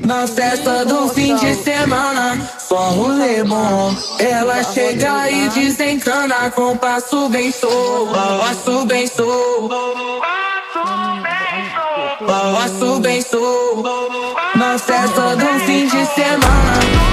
Na festa do fim de semana, só um rolê bom. Ela chega e desencana com passo bem solto, passo bem solto, passo bem solto. Na festa do fim de semana.